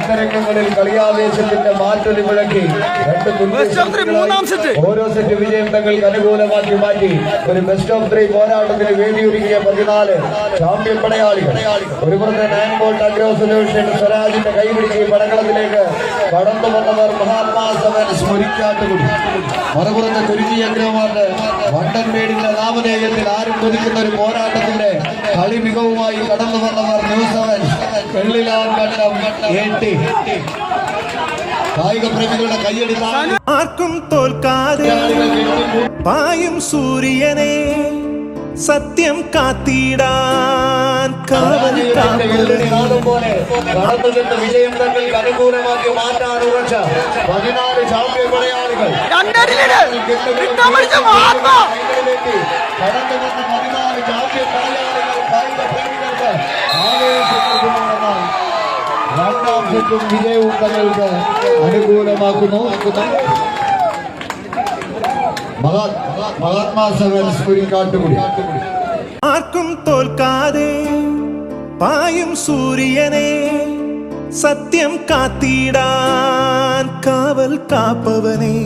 കളിക്കരങ്ങളിൽ കളിയാവേശത്തിന്റെ മാറ്റൊലി മുഴക്കി ഓരോ സെറ്റ് വിജയം തങ്ങൾക്ക് അനുകൂലമാക്കി മാറ്റി ഒരു ബെസ്റ്റ് ഓഫ് 3 പോരാട്ടത്തിന് വേദിയൊരുക്കിയ 14 ചാമ്പ്യൻ പടയാളികൾ. ഒരു പുറത്തെ 9 ബോൾട്ട് അഗ്രോ സൊല്യൂഷൻ സ്വരാജിന്റെ കൈപിടിച്ച് പടകളത്തിലേക്ക് കടന്നു വന്നവർ മഹാത്മാ സെവൻസ് മുരിക്കാട്ടുകുടി. മറുപുറത്തെ കുരുജി അഗ്രമാർക്ക് വണ്ടൻമേടിന്റെ നാമധേയത്തിൽ ആരും കൊതിക്കുന്ന ഒരു പോരാട്ടത്തിന്റെ കളി മികവുമായി കടന്നു വന്നവർ ന്യൂ സെവൻസ് വെള്ളിലാൻ കണ്ടം ഏട്ടി. കായിക പ്രേമികളുടെ കയ്യടി ആർക്കും തോൽക്കാതെ പായും സൂര്യനെ സത്യം കാത്തിടാൻ പോലെ കടന്നുചെന്ന് വിജയം തങ്ങൾക്ക് അനുകൂലമാക്കി മാറ്റാൻ ഉറച്ച 14 ചാമ്പ്യൻ പടയാളികൾ കടന്നു വന്ന 14 ചാമ്പ്യൻ പടയാളികൾ കായിക പ്രേമികൾക്ക് ആവേശപ്പെടുത്തുന്നതാണ്. രണ്ടാം സെറ്റും വിജയവും തങ്ങൾക്ക് അനുകൂലമാക്കുന്നു. മഹാത്മാ സെവൻസ് മുരിക്കാട്ടുകുടി. ആർക്കും തോൽക്കാതെ പായും സൂര്യനെ സത്യം കാത്തിടാൻ കാവൽ കാപ്പവനെ